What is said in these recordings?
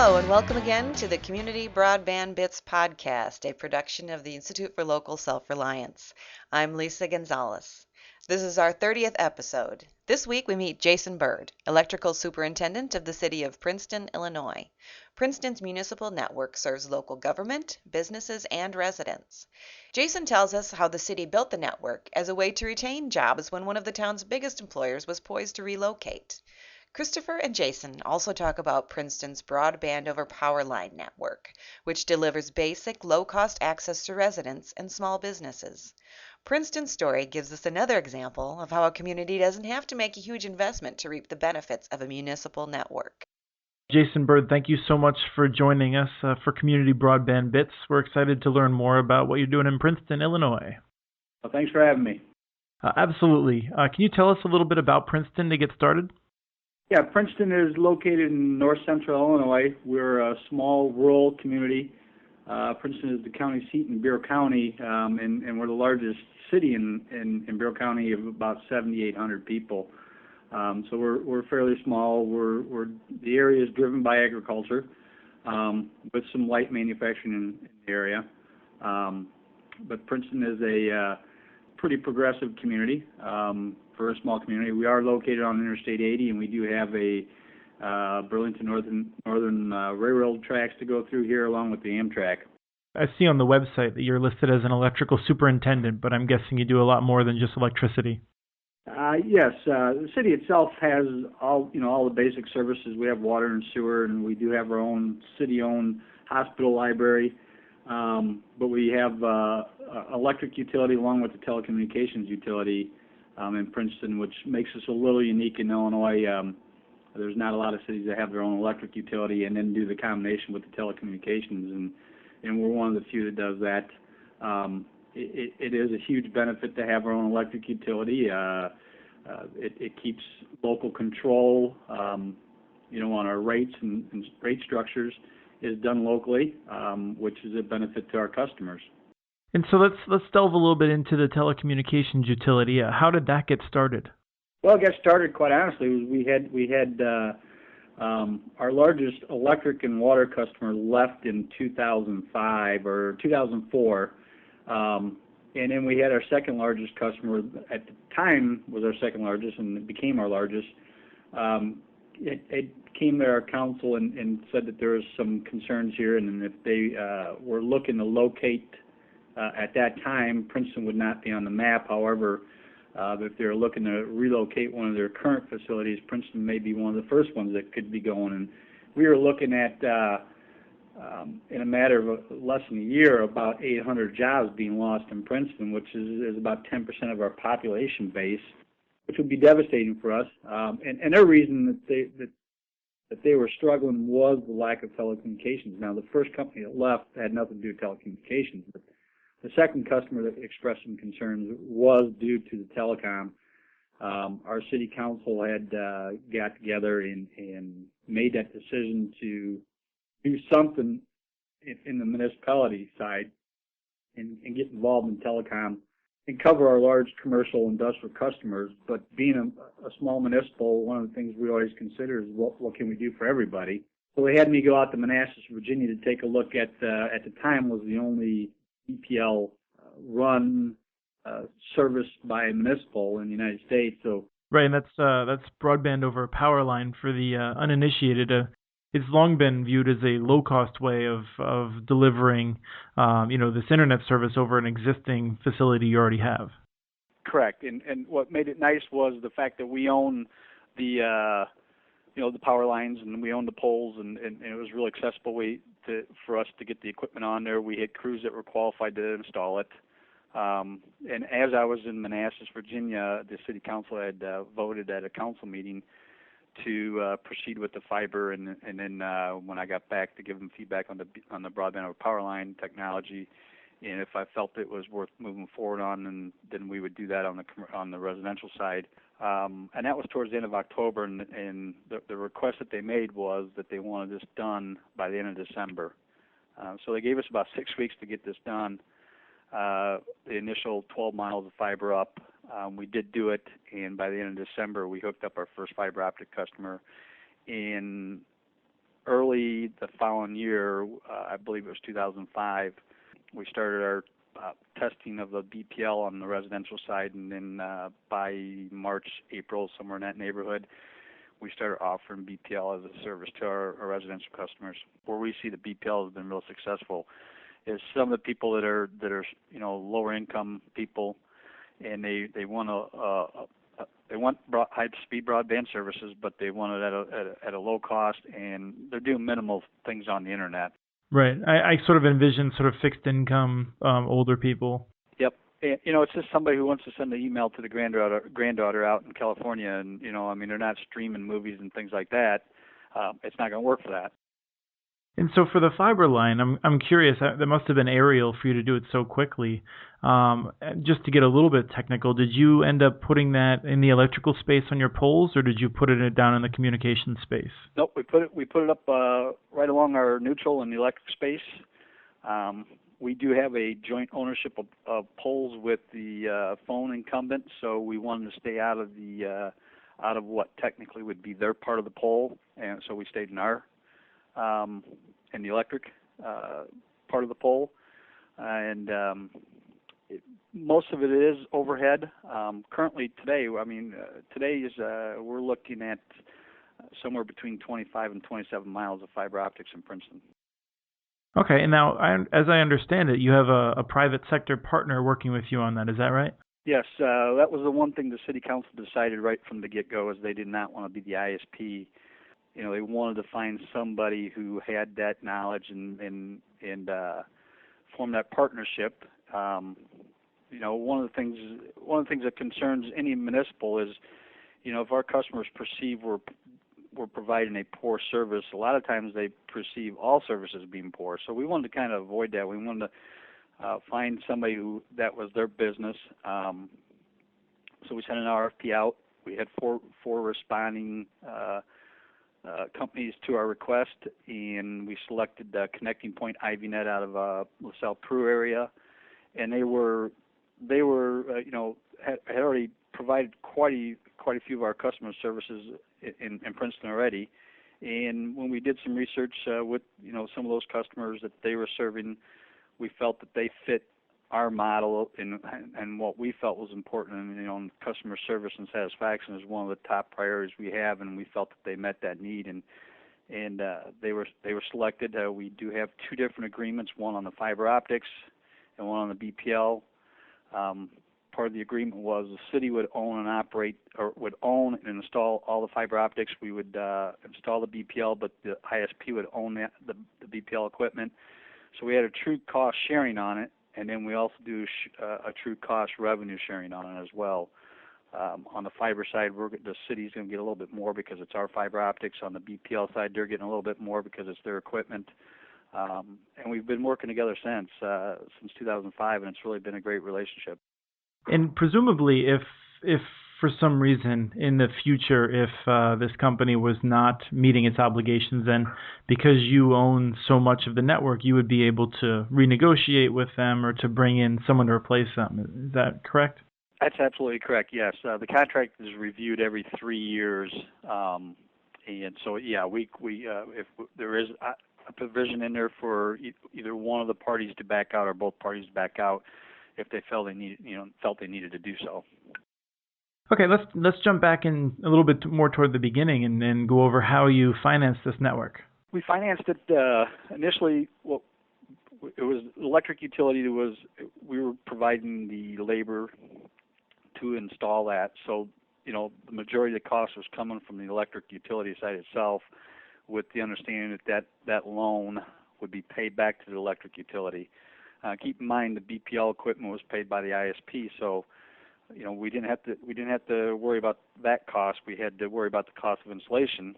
Hello, and welcome again to the Community Broadband Bits podcast, a production of the Institute for Local Self-Reliance. I'm Lisa Gonzalez. This is our 30th episode. This week we meet Jason Bird, Electrical Superintendent of the City of Princeton, Illinois. Princeton's municipal network serves local government, businesses, and residents. Jason tells us how the city built the network as a way to retain jobs when one of the town's biggest employers was poised to relocate. Christopher and Jason also talk about Princeton's broadband over power line network, which delivers basic, low-cost access to residents and small businesses. Princeton's story gives us another example of how a community doesn't have to make a huge investment to reap the benefits of a municipal network. Jason Bird, thank you so much for joining us for Community Broadband Bits. We're excited to learn more about what you're doing in Princeton, Illinois. Well, thanks for having me. Absolutely. Can you tell us a little bit about Princeton to get started? Yeah, Princeton is located in north central Illinois. We're a small rural community. Princeton is the county seat in Bureau County, and we're the largest city in Bureau County of about 7,800 people. So we're fairly small. The area is driven by agriculture, with some light manufacturing in the area. But Princeton is a pretty progressive community for a small community. We are located on Interstate 80, and we do have a Burlington Northern Railroad tracks to go through here, along with the Amtrak. I see on the website that you're listed as an electrical superintendent, but I'm guessing you do a lot more than just electricity. Yes, the city itself has all the basic services. We have water and sewer, and we do have our own city-owned hospital library. But we have electric utility along with the telecommunications utility in Princeton, which makes us a little unique in Illinois. There's not a lot of cities that have their own electric utility and then do the combination with the telecommunications, and we're one of the few that does that. It is a huge benefit to have our own electric utility. It keeps local control, on our rates and rate structures is done locally, which is a benefit to our customers. And so let's delve a little bit into the telecommunications utility. How did that get started? Well, it got started, quite honestly, we had our largest electric and water customer left in 2005 or 2004. And then we had our second largest customer, at the time was our second largest, and it became our largest. It came to our council and said that there was some concerns here, and if they were looking to locate at that time, Princeton would not be on the map. However, if they were looking to relocate one of their current facilities, Princeton may be one of the first ones that could be going. And we were looking at, in a matter of less than a year, about 800 jobs being lost in Princeton, which is about 10% of our population base, which would be devastating for us. And their reason that they were struggling was the lack of telecommunications. Now, the first company that left had nothing to do with telecommunications, but the second customer that expressed some concerns was due to the telecom. Our city council had got together and made that decision to do something in the municipality side and get involved in telecom and cover our large commercial industrial customers. But being a small municipal, one of the things we always consider is what can we do for everybody. So they had me go out to Manassas, Virginia to take a look at the time was the only EPL run service by a municipal in the United States. So right, and that's broadband over a power line for the uninitiated. It's long been viewed as a low-cost way of delivering, this internet service over an existing facility you already have. Correct, and what made it nice was the fact that we own the the power lines, and we own the poles, and it was a real accessible way for us to get the equipment on there. We had crews that were qualified to install it. And as I was in Manassas, Virginia, the city council had voted at a council meeting to proceed with the fiber, and then when I got back to give them feedback on the broadband over power line technology, and if I felt it was worth moving forward on, and then we would do that on the residential side. And that was towards the end of October, and the request that they made was that they wanted this done by the end of December. So they gave us about 6 weeks to get this done. The initial 12 miles of fiber up, we did do it, and by the end of December, we hooked up our first fiber optic customer. And early the following year, I believe it was 2005, we started our testing of the BPL on the residential side, and then by March, April, somewhere in that neighborhood, we started offering BPL as a service to our residential customers. Where we see the BPL has been real successful is some of the people that are lower income people, and they want high-speed broadband services, but they want it at a low cost, and they're doing minimal things on the internet. Right. I sort of envision sort of fixed income older people. Yep. It's just somebody who wants to send an email to the granddaughter out in California, and they're not streaming movies and things like that. It's not going to work for that. And so for the fiber line, I'm curious. That must have been aerial for you to do it so quickly. Just to get a little bit technical, did you end up putting that in the electrical space on your poles, or did you put it down in the communication space? Nope, we put it up right along our neutral in the electric space. We do have a joint ownership of poles with the phone incumbent, so we wanted to stay out of what technically would be their part of the pole, and so we stayed in our in the electric part of the pole, and most of it is overhead. Currently today, today is we're looking at somewhere between 25 and 27 miles of fiber optics in Princeton. Okay, and now, as I understand it, you have a private sector partner working with you on that. Is that right? Yes, that was the one thing the city council decided right from the get-go, is they did not want to be the ISP. They wanted to find somebody who had that knowledge and form that partnership. One of the things that concerns any municipal is, if our customers perceive we're providing a poor service, a lot of times they perceive all services being poor. So we wanted to kind of avoid that. We wanted to find somebody who that was their business. So we sent an RFP out. We had four responding companies to our request, and we selected Connecting Point IvyNet out of LaSalle Peru area, and they were had already provided quite a few of our customer services in Princeton already. And when we did some research with some of those customers that they were serving, we felt that they fit our model and what we felt was important. And customer service and satisfaction is one of the top priorities we have, and we felt that they met that need. And they were selected. We do have two different agreements, one on the fiber optics and one on the BPL. Part of the agreement was the city would own and operate, or would own and install all the fiber optics. We would install the BPL, but the ISP would own the BPL equipment. So we had a true cost sharing on it, and then we also do a true cost revenue sharing on it as well. On the fiber side, the city's going to get a little bit more because it's our fiber optics. On the BPL side, they're getting a little bit more because it's their equipment. And we've been working together since 2005, and it's really been a great relationship. And presumably, if for some reason in the future, if this company was not meeting its obligations, then because you own so much of the network, you would be able to renegotiate with them or to bring in someone to replace them. Is that correct? That's absolutely correct, yes. The contract is reviewed every 3 years. And so, yeah, if there is a provision in there for either one of the parties to back out or both parties to back out, if they felt they needed to do so. Okay, let's jump back in a little bit more toward the beginning and go over how you financed this network. We financed it initially. Well, it was electric utility. We were providing the labor to install that. So the majority of the cost was coming from the electric utility side itself, with the understanding that loan would be paid back to the electric utility. Keep in mind the BPL equipment was paid by the ISP, so we didn't have to worry about that cost. We had to worry about the cost of installation.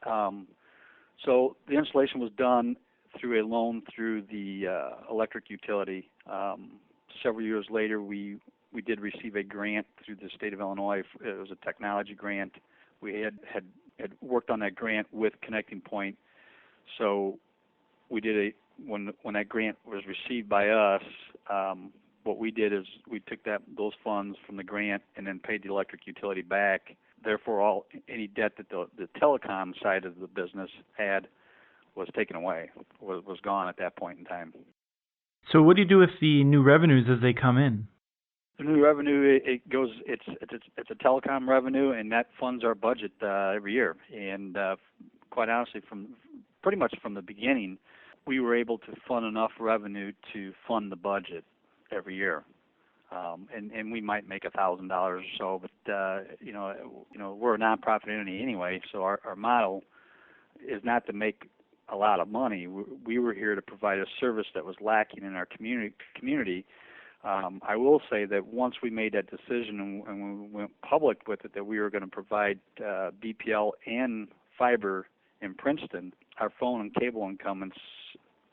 So the installation was done through a loan through the electric utility. Several years later, we did receive a grant through the state of Illinois. It was a technology grant. We had worked on that grant with Connecting Point, so we did when that grant was received by us, what we did is we took those funds from the grant and then paid the electric utility back therefore any debt that the telecom side of the business had was taken away, was gone at that point in time. So what do you do with the new revenues as they come in? The new revenue, it's a telecom revenue, and that funds our budget every year. And quite honestly, pretty much from the beginning, we were able to fund enough revenue to fund the budget every year. And we might make $1,000 or so, but we're a nonprofit entity anyway, so our model is not to make a lot of money. We were here to provide a service that was lacking in our community. I will say that once we made that decision and we went public with it that we were going to provide BPL and fiber in Princeton, our phone and cable incumbents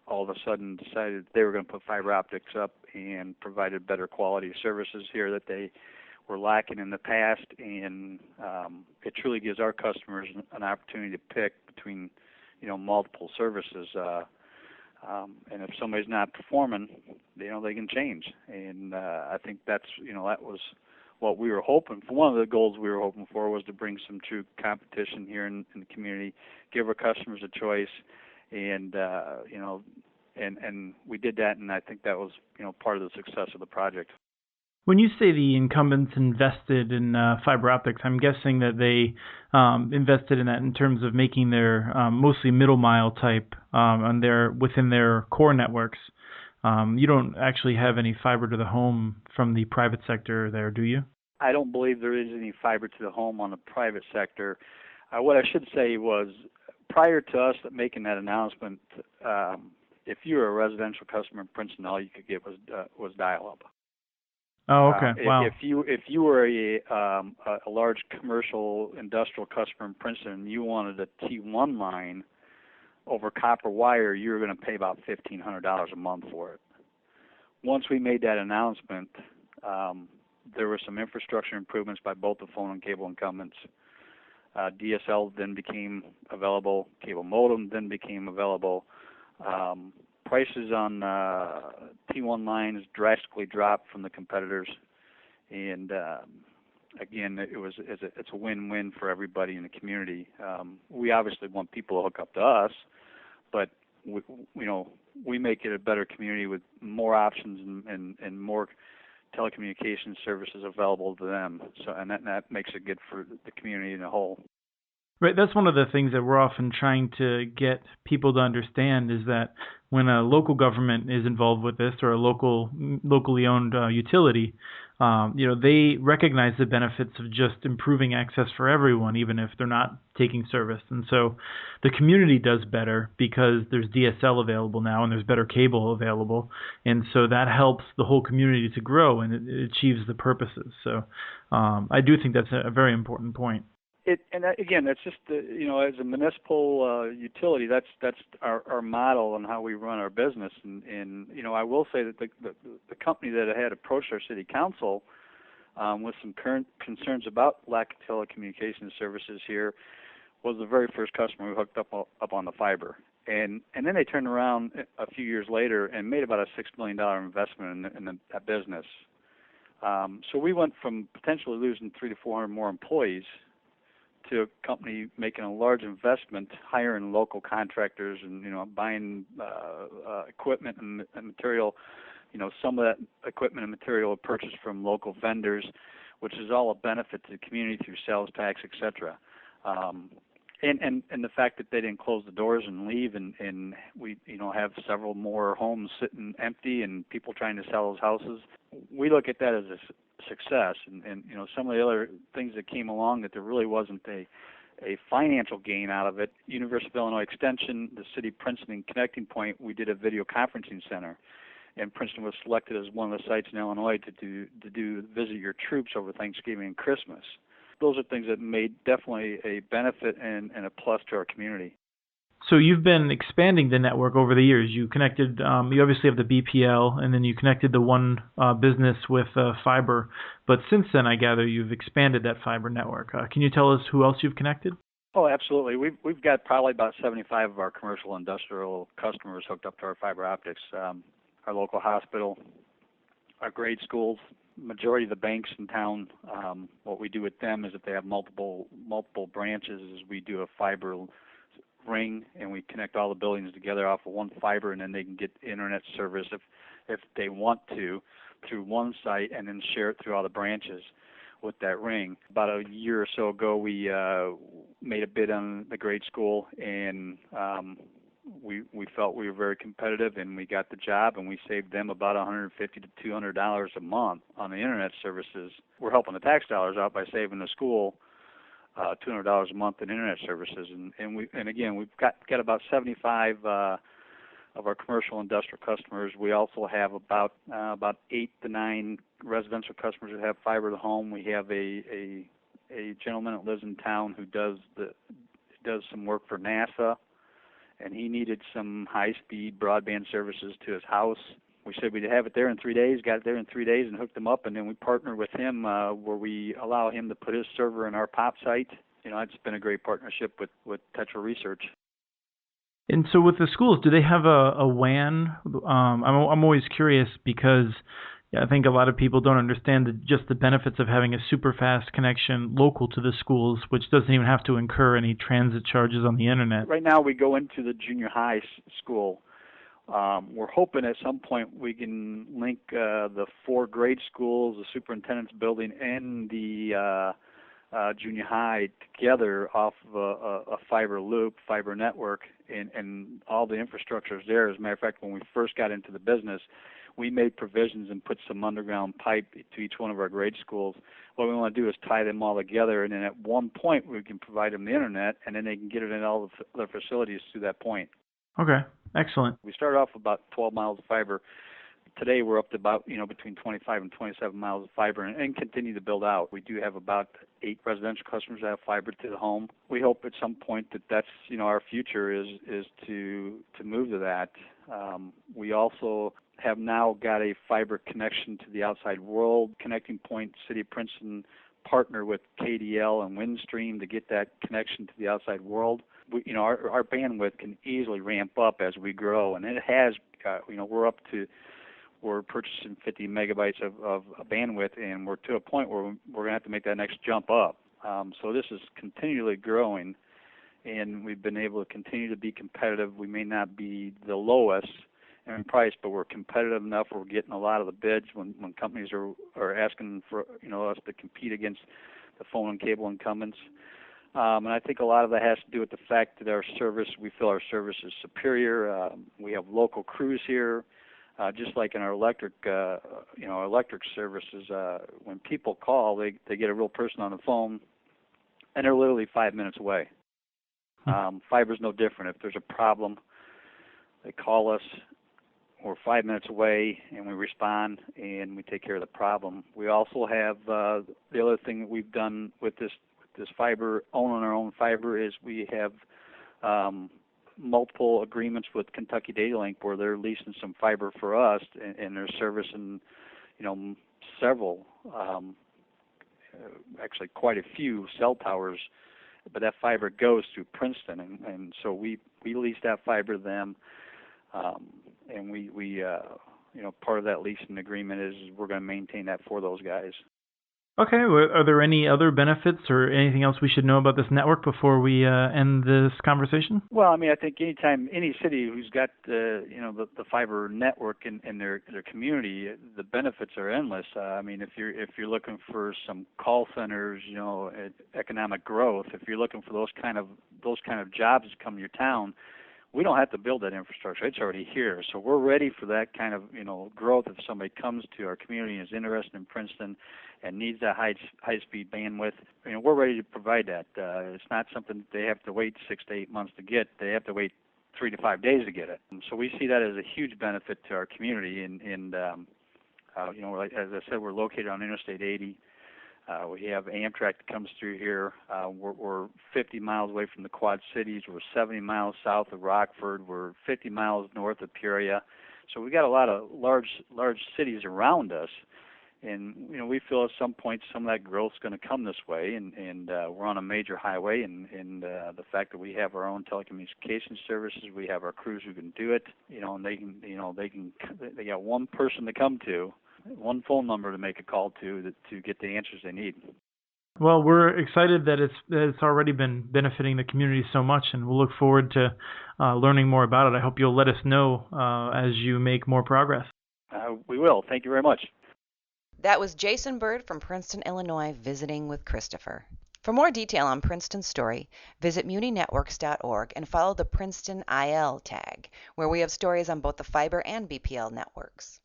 all of a sudden decided they were going to put fiber optics up and provided better quality services here that they were lacking in the past. And it truly gives our customers an opportunity to pick between multiple services. And if somebody's not performing, they can change. And I think that was what we were hoping for. One of the goals we were hoping for was to bring some true competition here in the community, give our customers a choice, and we did that. And I think that was part of the success of the project. When you say the incumbents invested in fiber optics, I'm guessing that they invested in that in terms of making their mostly middle mile type within their core networks. You don't actually have any fiber to the home from the private sector there, do you? I don't believe there is any fiber to the home on the private sector. What I should say was, prior to us making that announcement, if you were a residential customer in Princeton, all you could get was dial-up. Oh, okay. Wow. If you were a large commercial industrial customer in Princeton and you wanted a T1 line over copper wire, you were going to pay about $1,500 a month for it. Once we made that announcement, there were some infrastructure improvements by both the phone and cable incumbents. DSL then became available. Cable modem then became available. Prices on T1 lines drastically dropped from the competitors, and again, it's a win-win for everybody in the community. We obviously want people to hook up to us, but we make it a better community with more options and more telecommunications services available to them. So, and that makes it good for the community in a whole. Right, that's one of the things that we're often trying to get people to understand is that when a local government is involved with this or a locally owned utility, they recognize the benefits of just improving access for everyone, even if they're not taking service. And so the community does better because there's DSL available now and there's better cable available. And so that helps the whole community to grow and it achieves the purposes. So I do think that's a very important point. Again, that's just as a municipal utility, that's our model and how we run our business. And I will say that the company that had approached our city council with some current concerns about lack of telecommunications services here was the very first customer who hooked up on the fiber. And then they turned around a few years later and made about a $6 million investment in that business. So we went from potentially losing 300 to 400 more employees to a company making a large investment, hiring local contractors and buying equipment and material. Some of that equipment and material are purchased from local vendors, which is all a benefit to the community through sales tax, etc. And the fact that they didn't close the doors and leave, and we have several more homes sitting empty and people trying to sell those houses, we look at that as a success. And some of the other things that came along that there really wasn't a financial gain out of it. University of Illinois Extension, the city of Princeton Connecting Point, we did a video conferencing center, and Princeton was selected as one of the sites in Illinois to visit your troops over Thanksgiving and Christmas. Those are things that made definitely a benefit and a plus to our community. So you've been expanding the network over the years. You connected, you obviously have the BPL, and then you connected the one business with fiber. But since then, I gather you've expanded that fiber network. Can you tell us who else you've connected? Oh, absolutely. We've got probably about 75 of our commercial industrial customers hooked up to our fiber optics. Our local hospital, our grade schools, majority of the banks in town, what we do with them is if they have multiple branches, is we do a fiber ring, and we connect all the buildings together off of one fiber, and then they can get internet service if they want to through one site, and then share it through all the branches with that ring. About a year or so ago, we made a bid on the grade school, and we felt we were very competitive, and we got the job, and we saved them about $150 to $200 a month on the internet services. We're helping the tax dollars out by saving the school $200 a month in internet services, and again we've got about 75 of our commercial industrial customers. We also have about 8 to 9 residential customers that have fiber to the home. We have a gentleman that lives in town who does some work for NASA, and he needed some high-speed broadband services to his house. We said we'd have it there in 3 days, got it there in 3 days, and hooked him up, and then we partnered with him where we allow him to put his server in our POP site. It's been a great partnership with Tetra Research. And so with the schools, do they have a WAN? I'm always curious because I think a lot of people don't understand just the benefits of having a super fast connection local to the schools, which doesn't even have to incur any transit charges on the internet. Right now we go into the junior high school. We're hoping at some point we can link the 4 grade schools, the superintendent's building, and the junior high together off of a fiber loop, fiber network, and all the infrastructure is there. As a matter of fact, when we first got into the business, we made provisions and put some underground pipe to each one of our grade schools. What we want to do is tie them all together, and then at one point we can provide them the internet, and then they can get it in all their facilities through that point. Okay, excellent. We started off about 12 miles of fiber. Today we're up to about between 25 and 27 miles of fiber, and continue to build out. We do have about 8 residential customers that have fiber to the home. We hope at some point that's our future is to move to that. We also have now got a fiber connection to the outside world. Connecting Point, City of Princeton partner with KDL and Windstream to get that connection to the outside world. Our bandwidth can easily ramp up as we grow, and it has. We're purchasing 50 megabytes of bandwidth, and we're to a point where we're going to have to make that next jump up. So this is continually growing, and we've been able to continue to be competitive. We may not be the lowest in price, but we're competitive enough. We're getting a lot of the bids when companies are asking for us to compete against the phone and cable incumbents. And I think a lot of that has to do with the fact that we feel our service is superior. We have local crews here. Just like in our electric services, when people call, they get a real person on the phone, and they're literally 5 minutes away. Fiber's no different. If there's a problem, they call us. We're 5 minutes away, and we respond, and we take care of the problem. We also have the other thing that we've done with this fiber, owning our own fiber, is we have multiple agreements with Kentucky Data Link where they're leasing some fiber for us, and they're servicing, several, actually quite a few cell towers, but that fiber goes through Princeton, and so we lease that fiber to them, and we part of that leasing agreement is we're going to maintain that for those guys. Okay, are there any other benefits or anything else we should know about this network before we end this conversation? Well, I think anytime any city who's got the fiber network in their community, the benefits are endless. If you're looking for some call centers, economic growth, if you're looking for those kind of jobs to come to your town, we don't have to build that infrastructure. It's already here. So we're ready for that kind of, growth. If somebody comes to our community and is interested in Princeton and needs that high-speed bandwidth, we're ready to provide that. It's not something that they have to wait 6 to 8 months to get. They have to wait 3 to 5 days to get it. So we see that as a huge benefit to our community. And as I said, we're located on Interstate 80. We have Amtrak that comes through here. We're 50 miles away from the Quad Cities. We're 70 miles south of Rockford. We're 50 miles north of Peoria. So we got a lot of large cities around us. And, we feel at some point some of that growth is going to come this way. And we're on a major highway. And the fact that we have our own telecommunications services, we have our crews who can do it. And they got one person to come to one phone number to make a call to get the answers they need. Well, we're excited that it's already been benefiting the community so much, and we'll look forward to learning more about it. I hope you'll let us know as you make more progress. We will. Thank you very much. That was Jason Bird from Princeton, Illinois, visiting with Christopher. For more detail on Princeton's story, visit muninetworks.org and follow the Princeton IL tag, where we have stories on both the fiber and BPL networks.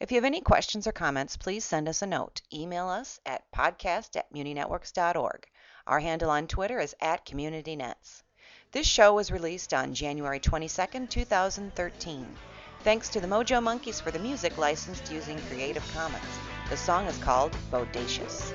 If you have any questions or comments, please send us a note. Email us at podcast@muninetworks.org. Our handle on Twitter is @CommunityNets. This show was released on January 22, 2013. Thanks to the Mojo Monkeys for the music licensed using Creative Commons. The song is called Bodacious.